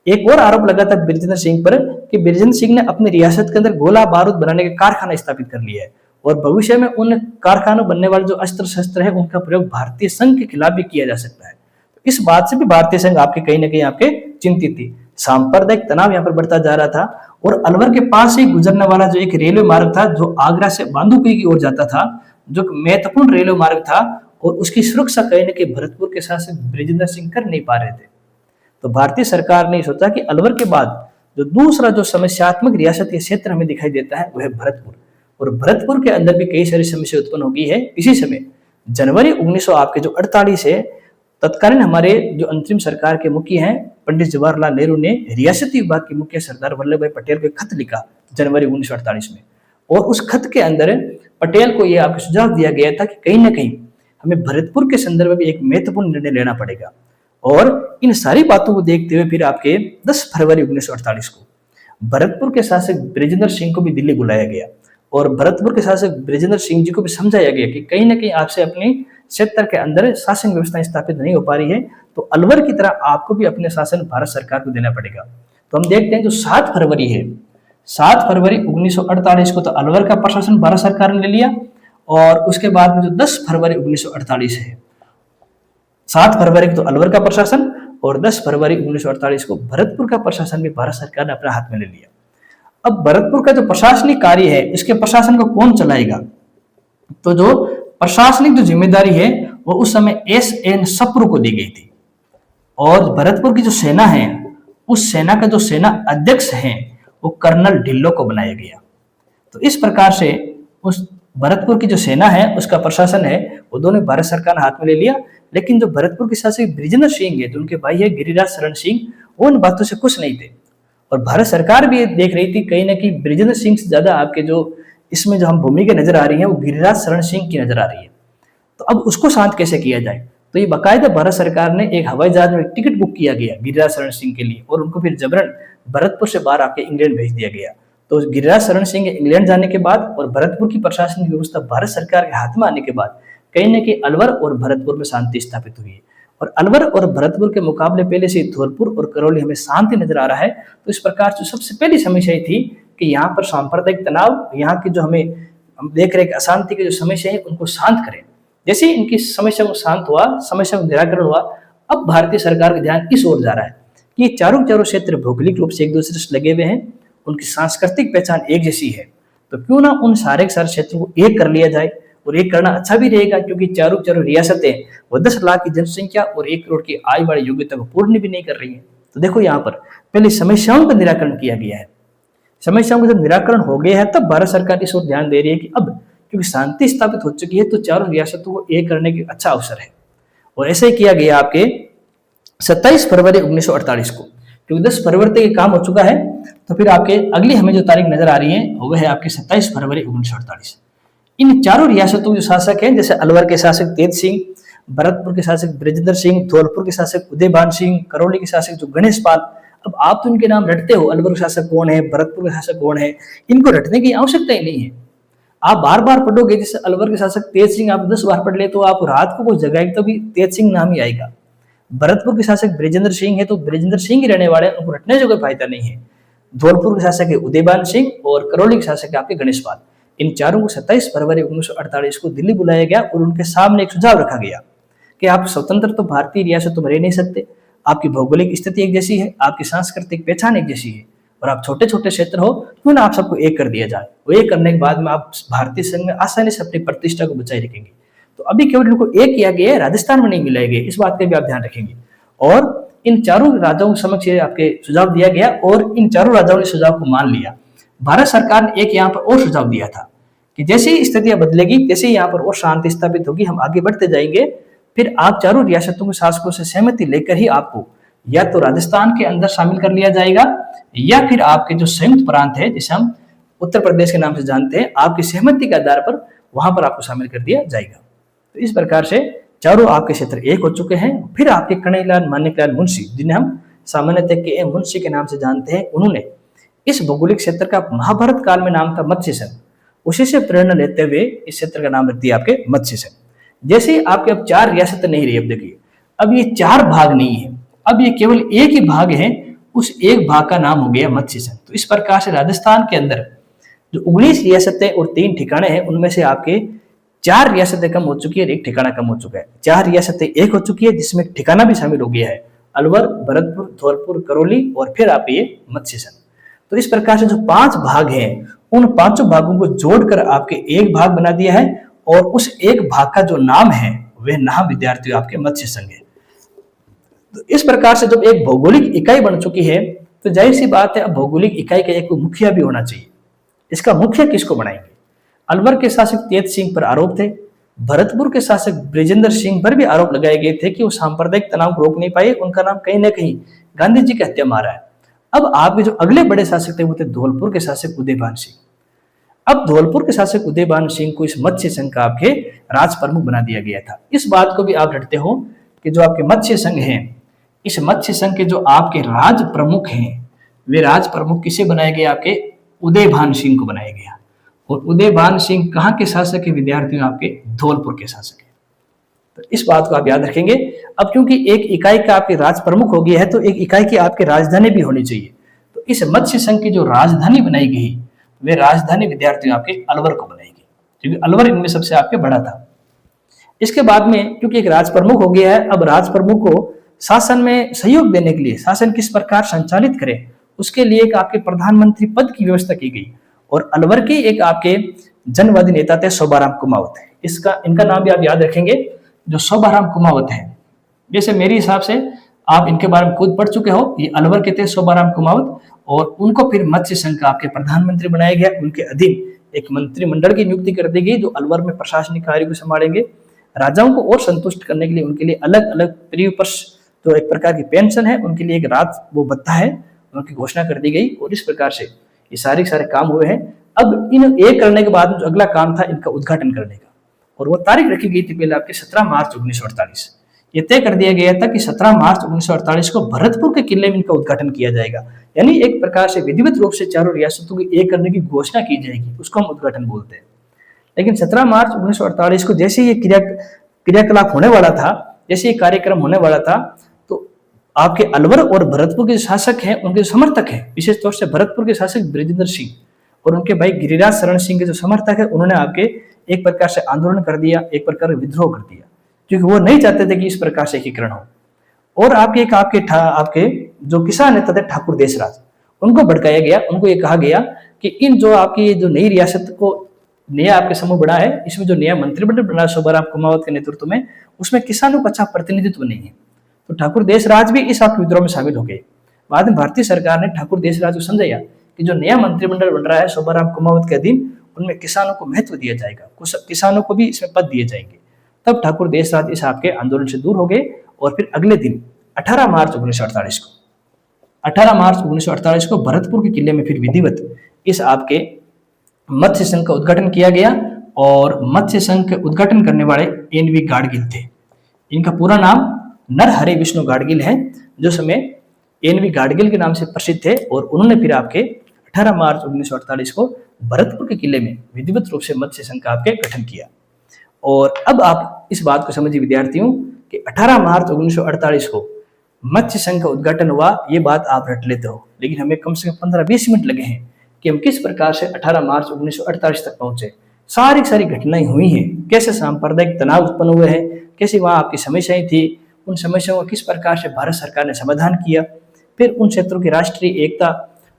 एक और आरोप लगा था बृजेंद्र सिंह पर कि बृजेंद्र सिंह ने अपनी रियासत के अंदर गोला बारूद बनाने के कारखाना स्थापित कर लिया है, और भविष्य में उन कारखानों बनने वाले जो अस्त्र शस्त्र है उनका प्रयोग भारतीय संघ के खिलाफ भी किया जा सकता है। तो इस बात से भी भारतीय संघ आपके कहीं ना कहीं आपके चिंतित थी। सांप्रदायिक तनाव यहाँ पर बढ़ता जा रहा था, और अलवर के पास से गुजरने वाला जो एक रेलवे मार्ग था जो आगरा से बांदुकुई की ओर जाता था, जो महत्वपूर्ण रेलवे मार्ग था, और उसकी सुरक्षा कहीं ना कहीं भरतपुर के शासक बृजेंद्र सिंह कर नहीं पा रहे थे। तो भारतीय सरकार ने सोचा कि अलवर के बाद जो दूसरा जो समस्यात्मक रियासत के क्षेत्र हमें दिखाई देता है वह है भरतपुर, और भरतपुर के अंदर भी कई सारी समस्या उत्पन्न हो गई है। इसी समय जनवरी 1948 है, तत्कालीन हमारे जो अंतरिम सरकार के मुखिया हैं पंडित जवाहरलाल नेहरू ने रियासती विभाग के मुखिया सरदार वल्लभ भाई पटेल को खत लिखा जनवरी 1948 में, और उस खत के अंदर पटेल को यह आपको सुझाव दिया गया था कि कहीं ना कहीं हमें भरतपुर के संदर्भ में एक महत्वपूर्ण निर्णय लेना पड़ेगा। और इन सारी बातों को देखते हुए फिर आपके 10 फरवरी 1948 को भरतपुर के शासक बृजेंद्र सिंह को भी दिल्ली बुलाया गया, और भरतपुर के शासक बृजेंद्र सिंह जी को भी समझाया गया कि कहीं ना कहीं आपसे अपने क्षेत्र के अंदर शासन व्यवस्था स्थापित नहीं हो पा रही है, तो अलवर की तरह आपको भी अपने शासन भारत सरकार को देना पड़ेगा। तो हम देखते हैं जो 7 फरवरी है, 7 फरवरी 1948 को तो अलवर का प्रशासन भारत सरकार ने ले लिया, और उसके बाद में जो 10 फरवरी 1948 है, 7 फरवरी को तो अलवर का प्रशासन, और 10 फरवरी 1948 को भरतपुर का प्रशासन भी भारत सरकार ने अपने हाथ में ले लिया। अब भरतपुर का जो प्रशासनिक कार्य है इसके प्रशासन को कौन चलाएगा, तो जो प्रशासनिक जो जिम्मेदारी है वो उस समय एस.एन. सप्रू को दी गई थी, और भरतपुर की जो सेना है उस सेना का जो सेना अध्यक्ष है वो कर्नल ढिल्लो को बनाया गया। तो इस प्रकार से उस भरतपुर की जो सेना है उसका प्रशासन है वो दोनों भारत सरकार ने हाथ में ले लिया। लेकिन जो भरतपुर के शासक बृजेंद्र सिंह है, जो उनके भाई है गिरिराज शरण सिंह, वो उन बातों से खुश नहीं थे, और भारत सरकार भी देख रही थी कहीं ना कहीं बृजेंद्र सिंह से ज्यादा आपके जो इसमें जो हम भूमिका नजर आ रही है वो गिरिराज शरण सिंह की नजर आ रही है। तो अब उसको शांत कैसे किया जाए, तो ये बाकायदा भारत सरकार ने एक हवाई जहाज में टिकट बुक किया गया गिरिराज शरण सिंह के लिए, और उनको फिर जबरन भरतपुर से बाहर आके इंग्लैंड भेज दिया गया। तो गिरिराज शरण सिंह इंग्लैंड जाने के बाद और भरतपुर की प्रशासनिक व्यवस्था भारत सरकार के हाथ में आने के बाद कहीं न कहीं अलवर और भरतपुर में शांति स्थापित हुई है। और अलवर और भरतपुर के मुकाबले पहले से धौलपुर और करौली हमें शांति नजर आ रहा है। तो इस प्रकार से सबसे पहली समस्या थी कि यहाँ पर सांप्रदायिक तनाव, यहाँ की जो हम देख रहे हैं अशांति की जो समस्या है उनको शांत करें। जैसे ही इनकी समस्या को शांत हुआ, समस्या का निराकरण हुआ, अब भारतीय सरकार का ध्यान इस ओर जा रहा है कि ये चारों क्षेत्र भौगोलिक रूप से एक दूसरे से लगे हुए हैं, उनकी सांस्कृतिक पहचान एक जैसी है, तो क्यों ना उन सारे क्षेत्रों को एक कर लिया जाए। और एक करना अच्छा भी रहेगा क्योंकि चारों रियासतें वो 10 लाख की जनसंख्या और 1 करोड़ की आय वाली योग्यता को पूर्ण भी नहीं कर रही है। तो देखो यहाँ पर पहले समस्याओं का निराकरण किया गया है। समस्याओं का जब निराकरण हो गया है तब भारत सरकार इस ओर ध्यान दे रही है कि अब क्योंकि शांति स्थापित हो चुकी है तो चारों रियासतों को एक करने की अच्छा अवसर है। और ऐसे ही किया गया आपके 27 फरवरी 1948 को, क्योंकि 10 फरवरी तक ये काम हो चुका है। तो फिर आपके अगली हमें जो तारीख नजर आ रही है वो है आपकी 27 फरवरी 1948। इन चारों रियासतों के जो शासक हैं, जैसे अलवर के शासक तेज सिंह, भरतपुर के शासक ब्रजेंद्र सिंह, धौलपुर के शासक उदयभान सिंह, करौली के शासक जो गणेश पाल। अब आप तो इनके नाम रटते हो, अलवर के शासक कौन है, भरतपुर के शासक कौन है, इनको रटने की आवश्यकता ही नहीं है। आप बार बार पढ़ोगे, जैसे अलवर के शासक तेज सिंह आप 10 बार पढ़ ले तो आप रात को कोई जगाएगी तो भी तेज सिंह नाम ही आएगा। भरतपुर के शासक ब्रजेंद्र सिंह है तो ब्रजेंद्र सिंह ही रहने वाले हैं, उनको रटने से कोई फायदा नहीं है। धौलपुर के शासक है उदयभान सिंह और करौली के शासक है आपके गणेश पाल। इन चारों को 27 फरवरी 1948 को दिल्ली बुलाया गया और उनके सामने एक सुझाव रखा गया कि आप स्वतंत्र तो भारतीय रियासतों में रह नहीं सकते, आपकी भौगोलिक स्थिति एक जैसी है, आपकी सांस्कृतिक पहचान एक जैसी है और आप छोटे छोटे क्षेत्र हो, क्यों ना आप सबको एक कर दिया जाए। वो एक करने के बाद में आप भारतीय संघ में आसानी से अपनी प्रतिष्ठा को बचाए रखेंगे। तो अभी केवल इनको एक किया गया है, राजस्थान में नहीं मिलाए गए, इस बात का भी आप ध्यान रखेंगे। और इन चारों राजाओं के समक्ष आपके सुझाव दिया गया और इन चारों राजाओं ने सुझाव को मान लिया। भारत सरकार ने एक यहाँ पर और सुझाव दिया था कि जैसे ही स्थितियां बदलेगी, जैसे ही यहाँ पर और शांति स्थापित होगी, हम आगे बढ़ते जाएंगे, फिर आप चारों रियासतों के शासकों से सहमति लेकर ही आपको या तो राजस्थान के अंदर शामिल कर लिया जाएगा या फिर आपके जो संयुक्त प्रांत है, जिसे हम उत्तर प्रदेश के नाम से जानते हैं, आपकी सहमति के आधार पर वहां पर आपको शामिल कर दिया जाएगा। तो इस प्रकार से चारों आपके क्षेत्र एक हो चुके हैं। फिर आपके कन्हैयालाल माणिक्यलाल मुंशी, जिन्हें हम सामान्यतः के मुंशी के नाम से जानते हैं, उन्होंने इस भौगोलिक क्षेत्र का महाभारत काल में नाम था मत्स्य संघ, उसी से प्रेरणा लेते हुए इस क्षेत्र का नाम रख दिया आपके मत्स्य संघ। जैसे ही आपके अब 4 रियासतें नहीं रही, अब देखिए अब ये 4 भाग नहीं है, अब ये केवल एक ही भाग है, उस एक भाग का नाम हो गया मत्स्य संघ। तो इस प्रकार से राजस्थान के अंदर जो 19 रियासतें और 3 ठिकाने हैं, उनमें से आपके 4 रियासतें कम हो चुकी है और 1 ठिकाना कम हो चुका है। 4 रियासतें एक हो चुकी है, जिसमें ठिकाना भी शामिल हो गया है, अलवर, भरतपुर, धौलपुर, करौली और फिर आप ये मत्स्य संघ। तो इस प्रकार से जो 5 भाग हैं, उन 5 भागों को जोड़कर आपके एक भाग बना दिया है और उस एक भाग का जो नाम है वह नाम विद्यार्थियों आपके मत्स्य संघ है। तो इस प्रकार से जब एक भौगोलिक इकाई बन चुकी है तो जाहिर सी बात है अब भौगोलिक इकाई का एक मुखिया भी होना चाहिए। इसका मुखिया किसको बनाएंगे? अलवर के शासक तेज सिंह पर आरोप थे, भरतपुर के शासक ब्रजेंद्र सिंह पर भी आरोप लगाए गए थे कि वो सांप्रदायिक तनाव को रोक नहीं पाए, उनका नाम कहीं ना कहीं गांधी जी के हत्या मारा है। अब आपके जो अगले बड़े शासक थे वो थे धौलपुर के शासक उदयभान सिंह। अब धौलपुर के शासक उदयभान सिंह को इस मत्स्य संघ का आपके राज प्रमुख बना दिया गया था। इस बात को भी आप रटते हो कि जो आपके मत्स्य संघ हैं, इस मत्स्य संघ के जो आपके राज प्रमुख हैं, वे राज प्रमुख किसे बनाए गए? आपके उदयभान सिंह को बनाया गया। और उदयभान सिंह कहाँ के शासक है विद्यार्थियों? आपके धौलपुर के शासक है। तो इस बात को आप याद रखेंगे। अब क्योंकि एक इकाई का आपके राज प्रमुख हो गया है तो एक इकाई की आपके राजधानी भी होनी चाहिए। तो इस मत्स्य संघ की जो राजधानी बनाई गई, वे राजधानी विद्यार्थियों आपके अलवर को बनाएगी, क्योंकि अलवर इनमें सबसे आपके बड़ा था। इसके बाद में क्योंकि एक राज प्रमुख हो गया है, अब राज प्रमुख को शासन में सहयोग देने के लिए शासन किस प्रकार संचालित करे, उसके लिए एक आपके प्रधानमंत्री पद की व्यवस्था की गई। और अलवर के एक आपके जनवादी नेता थे शोभाराम कुमावत। इनका नाम भी आप याद रखेंगे, जो शोभाराम कुमावत है। जैसे मेरे हिसाब से आप इनके बारे में खुद पढ़ चुके हो, ये अलवर के थे शोभाराम कुमावत, और उनको फिर मत्स्य संघ का आपके प्रधानमंत्री बनाया गया। उनके अधीन एक मंत्रिमंडल की नियुक्ति कर दी गई जो अलवर में प्रशासनिक कार्य को संभालेंगे। राजाओं को और संतुष्ट करने के लिए उनके लिए अलग अलग प्रियपर्श, जो एक प्रकार की पेंशन है, उनके लिए एक रात वो भत्ता है, उनकी घोषणा कर दी गई। और इस प्रकार से ये सारे काम हुए हैं। अब इन एक करने के बाद जो अगला काम था इनका उद्घाटन करने का, और वो तारीख रखी गई थी पहले आपके 17 मार्च 1948। ये तय कर दिया गया था कि 17 मार्च 1948 को भरतपुर के किले में इनका उद्घाटन किया जाएगा। यानी एक प्रकार से विधिवत रूप से चारों रियासतों की एक करने की घोषणा की जाएगी, उसको हम उद्घाटन बोलते हैं। लेकिन 17 मार्च 1948 को जैसे ये क्रियाकलाप होने वाला था, जैसे ये कार्यक्रम होने वाला था, तो आपके अलवर और भरतपुर के शासक हैं, उनके समर्थक हैं, विशेष तौर से भरतपुर के शासक ब्रजेंद्र सिंह और उनके भाई गिरिराज शरण सिंह के जो समर्थक है, उन्होंने आपके एक प्रकार से आंदोलन कर दिया, एक प्रकार विद्रोह कर दिया, क्योंकि वो नहीं चाहते थे कि इस प्रकार से एकीकरण हो। और आपके जो किसान नेता थे ठाकुर देशराज, उनको भड़काया गया। उनको ये कहा गया कि इन जो आपकी जो नई रियासत को नया आपके समूह बना है, इसमें जो नया मंत्रिमंडल बना शोभाराम कुमावत के नेतृत्व में, उसमें किसानों का अच्छा प्रतिनिधित्व नहीं है। तो ठाकुर देशराज भी इस आपके विद्रोह में शामिल हो गए। बाद में भारतीय सरकार ने ठाकुर देशराज को समझाया कि जो नया मंत्रिमंडल बन रहा है शोभाराम कुमावत के अधीन, उनमें किसानों को महत्व दिया जाएगा, किसानों को भी इसमें पद दिए जाएंगे। तब ठाकुर देशराज इस आपके आंदोलन से दूर हो गए और फिर अगले दिन 18 मार्च 1948 को 18 मार्च 1948 को भरतपुर के किले में फिर विधिवत इस आपके मत्स्य संघ का उद्घाटन किया गया। और मत्स्य संघ के उद्घाटन करने वाले एन.वी. गाडगिल थे। इनका पूरा नाम नरहरि विष्णु गाडगिल है, जो समय एन.वी. गाडगिल के नाम से प्रसिद्ध थे। और उन्होंने फिर आपके 18 मार्च 1948 को भरतपुर के किले में विधिवत रूप से मत्स्य संघ का आपके गठन किया। और अब आप इस बात को समझिए विद्यार्थियों कि 18 मार्च 1948 को मत्स्य संघ का उद्घाटन हुआ, ये बात आप रट लेते हो, लेकिन हमें कम से कम 15-20 मिनट लगे हैं कि हम किस प्रकार से 18 मार्च 1948 तक पहुंचे। सारी घटनाएं हुई हैं, कैसे सांप्रदायिक तनाव उत्पन्न हुए हैं, कैसे वहां आपकी समस्याएं थी, उन समस्याओं का किस प्रकार से भारत सरकार ने समाधान किया, फिर उन क्षेत्रों की राष्ट्रीय एकता,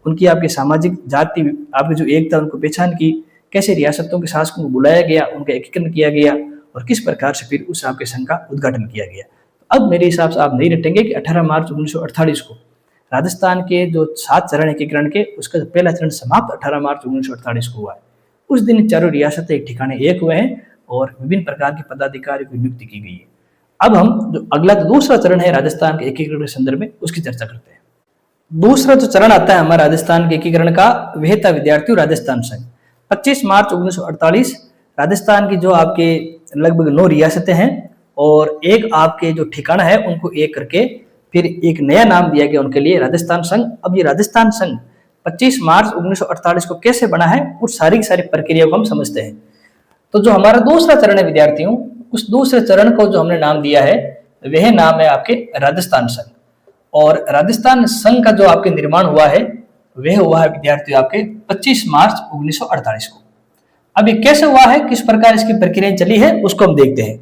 उनकी आपकी सामाजिक जाति आपकी जो एकता उनको पहचान की, कैसे रियासतों के शासकों को बुलाया गया, उनका एकीकरण किया गया और किस प्रकार से फिर उस आपके संघ का उद्घाटन किया गया। अब मेरे हिसाब से आप नहीं रटेंगे कि 18 मार्च 1948 को राजस्थान के जो 7 चरण एकीकरण के उसका पहला चरण समाप्त 18 मार्च 1948 को हुआ है। उस दिन चारों रियासतें एक ठिकाने एक हुए हैं और विभिन्न प्रकार के पदाधिकारियों की नियुक्ति की गई है। अब हम जो अगला दूसरा चरण है राजस्थान के एकीकरण के संदर्भ में उसकी चर्चा करते हैं। दूसरा जो चरण आता है हमारा राजस्थान के एकीकरण का, वह था विद्यार्थियों राजस्थान संघ। 25 मार्च 1948 राजस्थान की जो आपके लगभग 9 रियासतें हैं और एक आपके जो ठिकाना है उनको एक करके फिर एक नया नाम दिया गया उनके लिए, राजस्थान संघ। अब ये राजस्थान संघ 25 मार्च 1948 को कैसे बना है उस सारी प्रक्रिया को हम समझते हैं। तो जो हमारा दूसरा चरण है विद्यार्थियों, उस दूसरे चरण को जो हमने नाम दिया है वह नाम है आपके राजस्थान संघ। और राजस्थान संघ का जो आपके निर्माण हुआ है वह हुआ है विद्यार्थियों आपके 25 मार्च 1948 को। अब ये कैसे हुआ है, किस प्रकार इसकी प्रक्रिया चली है उसको हम देखते हैं।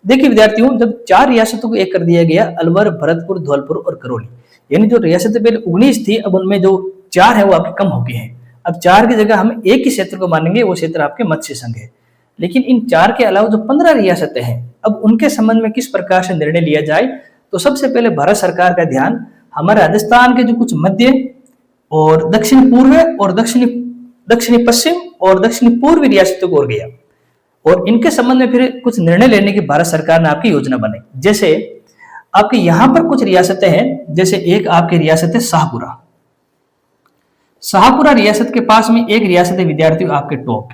देखिए विद्यार्थियों, जब 4 रियासतों को एक कर दिया गया, अलवर, भरतपुर, धौलपुर और करौली, यानी जो रियासतें पहले 19 थी अब उनमें जो 4 है वो आपके कम हो गए हैं। अब 4 की जगह हम एक ही क्षेत्र को मानेंगे, वो क्षेत्र आपके मत्स्य संघ है। लेकिन इन 4 के अलावा जो 15 रियासतें हैं, अब उनके संबंध में किस प्रकार से निर्णय लिया जाए, तो सबसे पहले भारत सरकार का ध्यान हमारे राजस्थान के जो कुछ मध्य और दक्षिण पूर्व और दक्षिणी पश्चिम और दक्षिणी पूर्वी रियासतों को ओर गया। और इनके संबंध में फिर कुछ निर्णय लेने की भारत सरकार ने आपकी योजना बनाई। जैसे आपके यहाँ पर कुछ रियासतें हैं, जैसे एक आपकी रियासत है शाहपुरा। शाहपुरा रियासत के पास में एक रियासत है विद्यार्थियों आपके टोंक।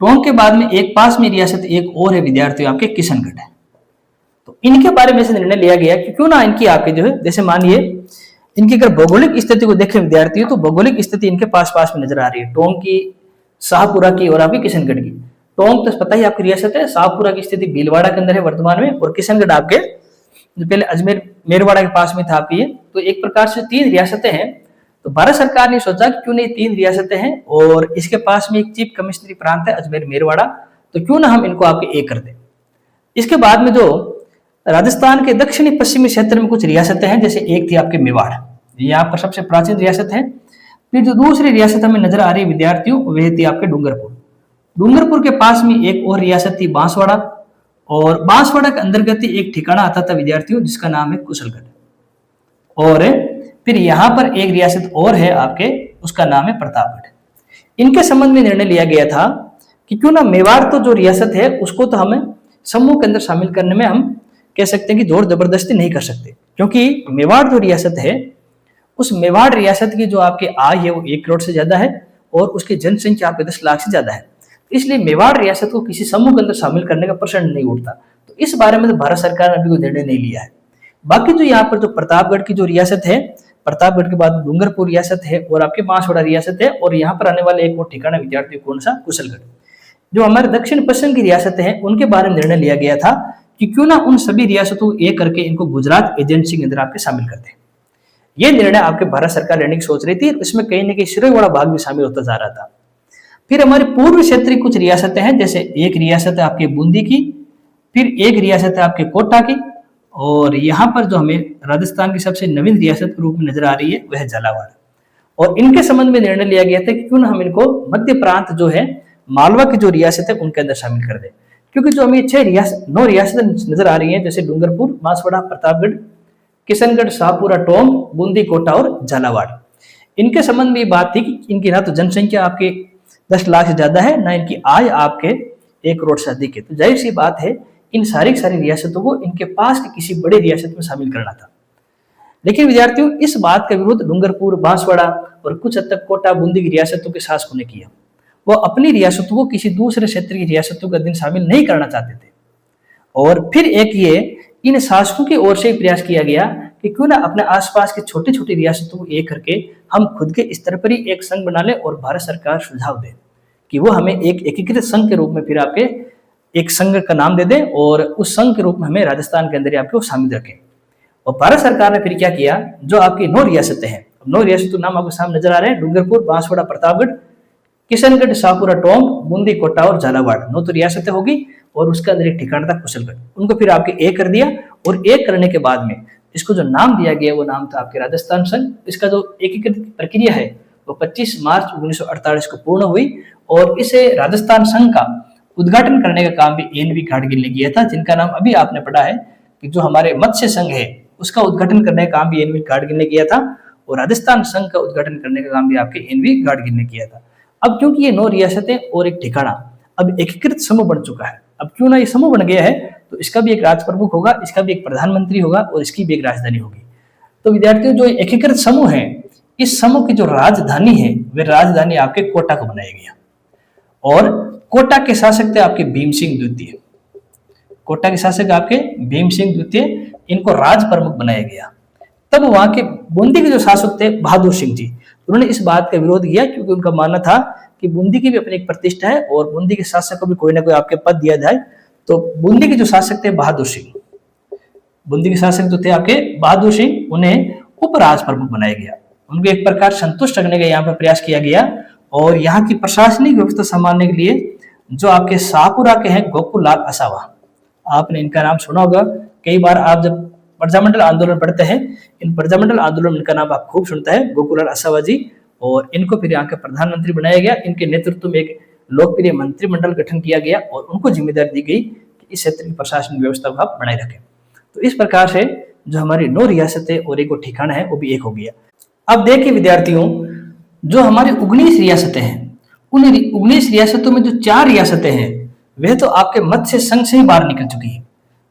टोंक के बाद में एक पास में रियासत एक और है विद्यार्थियों आपके किशनगढ़ है। तो इनके बारे में से निर्णय लिया गया कि क्यों ना इनकी आपके जो है, जैसे मानिए इनकी अगर भौगोलिक स्थिति को देखें विद्यार्थियों, तो भौगोलिक स्थिति इनके पास में नजर आ रही है, टोंक की, शाहपुरा की और आपकी किशनगढ़ की। टोंक तो पता ही आपकी रियासत है, शाहपुरा की स्थिति भीलवाड़ा के अंदर है वर्तमान में, और किशनगढ़ आपके जो पहले अजमेर मेरवाड़ा के पास में था आपकी। तो एक प्रकार से 3 रियासतें हैं। तो भारत सरकार ने सोचा कि क्यों नहीं 3 रियासतें हैं और इसके पास में एक चीफ कमिश्नरी प्रांत है अजमेर मेरवाड़ा, तो क्यों ना हम इनको आपके एक कर दें। इसके बाद में जो राजस्थान के दक्षिणी पश्चिमी क्षेत्र में कुछ रियासतें हैं, जैसे एक थी आपके मेवाड़, यहाँ पर सबसे प्राचीन रियासत है। फिर जो दूसरी रियासत हमें नजर आ रही है विद्यार्थियों, वह थी आपके डूंगरपुर। डूंगरपुर के पास में एक और रियासत थी बांसवाड़ा, और बांसवाड़ा के अंतर्गत एक ठिकाना आता था विद्यार्थियों जिसका नाम है कुशलगढ़। और फिर यहाँ पर एक रियासत और है आपके, उसका नाम है प्रतापगढ़। इनके संबंध में निर्णय लिया गया था कि क्यों ना मेवाड़ तो जो रियासत है उसको तो हमें समूह के अंदर शामिल करने में हम कह सकते हैं कि जोर जबरदस्ती नहीं कर सकते, क्योंकि मेवाड़ जो रियासत है उस मेवाड़ रियासत की जो आपकी आय है वो 1 करोड़ से ज्यादा है और उसकी जनसंख्या आपके 10 लाख से ज्यादा है। इसलिए मेवाड़ रियासत को किसी समूह के अंदर शामिल करने का प्रश्न नहीं उठता। तो इस बारे में तो भारत सरकार ने अभी कोई निर्णय नहीं लिया है। बाकी जो यहाँ पर जो प्रतापगढ़ की जो रियासत है, प्रतापगढ़ के बाद डूंगरपुर रियासत है और आपके बांसवाड़ा रियासत है, और यहाँ पर आने वाले एक और ठिकाना विद्यार्थियों कौन सा, कुशलगढ़। जो हमारे दक्षिण पश्चिम की रियासतें हैं उनके बारे में निर्णय लिया गया था कि क्यों ना उन सभी रियासतों को एक करके इनको गुजरात एजेंसी के अंदर आपके शामिल कर दें। यह निर्णय आपके भारत सरकार लेने की सोच रही थी, इसमें कहीं ना कहीं शिरोवाड़ा भाग भी शामिल होता जा रहा था। फिर हमारे पूर्व क्षेत्रीय कुछ रियासतें हैं, जैसे एक रियासत है आपके बूंदी की, फिर एक रियासत है आपके कोटा की, और यहाँ पर जो हमें राजस्थान की सबसे नवीन रियासत के रूप में नजर आ रही है वह झालावाड़। और इनके संबंध में निर्णय लिया गया था कि क्यों ना हम इनको मध्य प्रांत जो है मालवा की जो रियासत है उनके अंदर शामिल कर दें, क्योंकि जो हमें 9 रियासतें नजर आ रही हैं, जैसे डूंगरपुर, बांसवाड़ा, प्रतापगढ़, किशनगढ़, शाहपुरा, टोंक, बूंदी, कोटा और झालावाड़, इनके संबंध में ये बात थी कि इनकी ना तो जनसंख्या आपके 10 लाख से ज्यादा है, ना इनकी आय आपके 1 करोड़ से अधिक है। तो जाहिर सी बात है इन सारी रियासतों को इनके पास की किसी बड़ी रियासत में शामिल करना था। लेकिन विद्यार्थियों, इस बात का विरोध डूंगरपुर, बांसवाड़ा और कुछ हद तक कोटा, बूंदी की रियासतों के शासकों ने किया। वो अपनी रियासतों को किसी दूसरे क्षेत्र की रियासतों के अधीन शामिल नहीं करना चाहते थे। और फिर एक ये इन शासकों की ओर से प्रयास किया गया कि क्यों ना अपने आसपास की छोटी छोटी रियासतों को एक करके हम खुद के स्तर पर ही एक संघ बना ले, और भारत सरकार सुझाव दे कि वो हमें एक एकीकृत संघ के रूप में फिर आपके एक संघ का नाम दे दे, और उस संघ के रूप में हमें राजस्थान के अंदर ही आपको शामिल रखें। और भारत सरकार ने फिर क्या किया, जो आपकी 9 रियासतें हैं, 9 रियासतों नाम आपके सामने नजर आ रहे हैं, डूंगरपुर, बांसवाड़ा, प्रतापगढ़, किशनगढ़, शाहपुरा, टोंक, बूंदी, कोटा और झालावाड़, 9 तो रियासतें होगी, और उसके अंदर एक ठिकाना था कुशलगढ़। उनको फिर आपके एक कर दिया, और एक करने के बाद में इसको जो नाम दिया गया वो नाम था आपके राजस्थान संघ। इसका जो एकीकृत प्रक्रिया है वो 25 मार्च 1948 को पूर्ण हुई, और इसे राजस्थान संघ का उद्घाटन करने का काम भी एन वी गाडगिल ने किया था, जिनका नाम अभी आपने पढ़ा है कि जो हमारे मत्स्य संघ है उसका उद्घाटन करने का काम भी एन वी गाडगिल ने किया था, और राजस्थान संघ का उद्घाटन करने का काम भी आपके एन वी गाडगिल ने किया था। अब क्योंकि ये 9 रियासतें और एक ठिकाना अब एकीकृत समूह बन चुका है, अब क्यों ना ये समूह बन गया है, तो इसका भी एक राज प्रमुख होगा, इसका भी एक प्रधानमंत्री होगा, और इसकी भी एक राजधानी होगी। तो विद्यार्थियों, जो एकीकृत समूह है, इस समूह की जो राजधानी है वह राजधानी आपके कोटा को बनाया गया, और कोटा के शासक थे आपके भीम सिंह द्वितीय। कोटा के शासक आपके भीम सिंह द्वितीय, इनको राज प्रमुख बनाया गया। तब वहां के बूंदी के जो शासक थे बहादुर सिंह जी, उन्होंने इस बात का विरोध किया, क्योंकि उनका मानना था कि बूंदी की भी अपनी एक प्रतिष्ठा है, और बूंदी के शासक को भी कोई ना कोई आपके पद दिया जाए। तो बूंदी के जो शासक थे बहादुर सिंह, बूंदी के शासक जो थे आपके बहादुर सिंह, उन्हें उपराज प्रमुख बनाया गया। उनको एक प्रकार संतुष्ट रखने का यहाँ पर प्रयास किया गया, और यहाँ की प्रशासनिक व्यवस्था संभालने के लिए जो आपके शाहपुरा के हैं गोकुल लाल असावा, आपने इनका नाम सुना होगा कई बार, आप जब प्रजामंडल आंदोलन पढ़ते हैं, इन प्रजामंडल आंदोलन में इनका नाम आप खूब सुनता है, गोकुल लाल असावा जी। और इनको फिर यहाँ के प्रधानमंत्री बनाया गया। इनके नेतृत्व में एक लोकप्रिय मंत्रिमंडल गठन किया गया, और उनको जिम्मेदारी दी गई कि इस क्षेत्र की प्रशासनिक व्यवस्था को आप बनाए रखें। तो इस प्रकार से जो हमारी 9 रियासतें और एक ठिकाना है वो भी एक हो गया। अब देखिए विद्यार्थियों, जो हमारी 19 रियासतें हैं, उन 19 रियासतों में जो 4 रियासतें हैं वह तो आपके मत्स्य संघ से ही बाहर निकल चुकी है।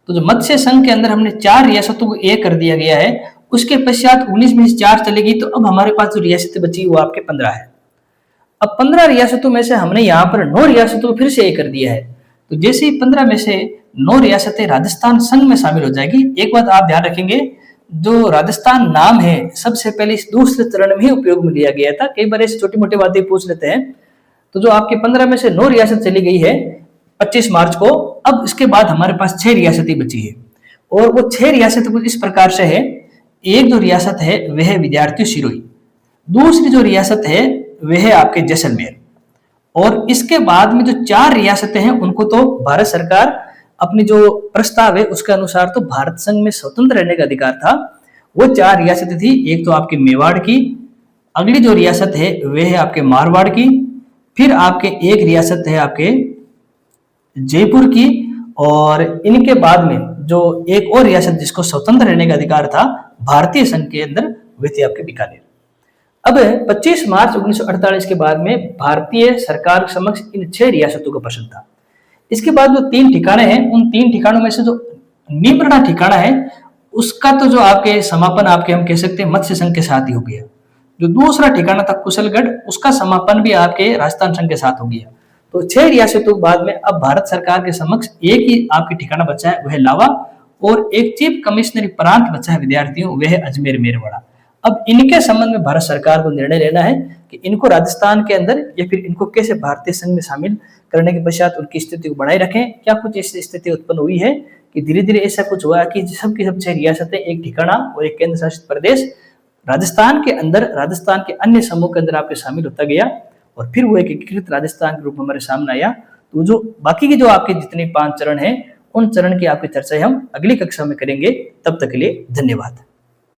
तो जो मत्स्य संघ के अंदर हमने 4 रियासतों को एक कर दिया गया है, उसके पश्चात 19 में से 4 चलेगी, तो अब हमारे पास जो रियासतें बची वो आपके 15 है। अब 15 रियासतों में से हमने यहाँ पर 9 रियासतों को फिर से एक कर दिया है। तो जैसे ही 15 में से 9 रियासतें राजस्थान संघ में शामिल हो जाएगी। एक बात आप ध्यान रखेंगे, जो राजस्थान नाम है सबसे पहले इस दूसरे चरण में ही उपयोग में लिया गया था। कई बार ऐसी छोटी मोटी बातें पूछ लेते हैं। तो जो आपके 15 में से 9 रियासत चली गई है 25 मार्च को, अब इसके बाद हमारे पास 6 रियासतें बची है, और वो 6 रियासतें कुछ इस प्रकार से है। एक जो रियासत है वह है विद्यार्थी सिरोही, दूसरी जो रियासत है वह है आपके जैसलमेर, और इसके बाद में जो 4 रियासतें हैं उनको तो भारत सरकार अपनी जो प्रस्ताव है उसके अनुसार तो भारत संघ में स्वतंत्र रहने का अधिकार था। वो 4 रियासतें थी, एक तो आपके मेवाड़ की, अगली जो रियासत है वह है आपके मारवाड़ की, फिर आपके एक रियासत है आपके जयपुर की, और इनके बाद में जो एक और रियासत जिसको स्वतंत्र रहने का अधिकार था भारतीय संघ के अंदर, वे थे आपके बीकानेर। अब 25 मार्च 1948 के बाद में भारतीय सरकार के समक्ष इन 6 रियासतों का प्रश्न था। इसके बाद जो 3 ठिकाने हैं, उन 3 ठिकानों में से जो निम्न ठिकाना है उसका तो जो आपके समापन आपके हम कह सकते हैं मत्स्य संघ के साथ ही हो गया। जो दूसरा ठिकाना था कुशलगढ़, उसका समापन भी आपके राजस्थान संघ के साथ हो गया। तो 6 रियासतों के बाद में अब भारत सरकार के समक्ष एक ही आपके ठिकाना बचा है, वह लावा, और एक चीफ कमिश्नरी प्रांत बचा है विद्यार्थियों, वह है अजमेर मेरवाड़ा। अब इनके संबंध में भारत सरकार को निर्णय लेना है कि इनको राजस्थान के अंदर या फिर इनको कैसे भारतीय संघ में शामिल करने के पश्चात उनकी स्थिति को बनाए रखें। क्या कुछ ऐसी स्थिति उत्पन्न हुई है कि धीरे धीरे ऐसा कुछ हुआ कि सबकी सब 6 रियासतें, एक ठिकाना और एक केंद्र शासित प्रदेश राजस्थान के अंदर, राजस्थान के अन्य समूह के अंदर आपके शामिल होता गया, और फिर वो एक एकीकृत राजस्थान के रूप में हमारे सामने आया। तो जो बाकी के जो आपके जितने 5 चरण हैं, उन चरण की आपकी चर्चा हम अगली कक्षा में करेंगे। तब तक के लिए धन्यवाद।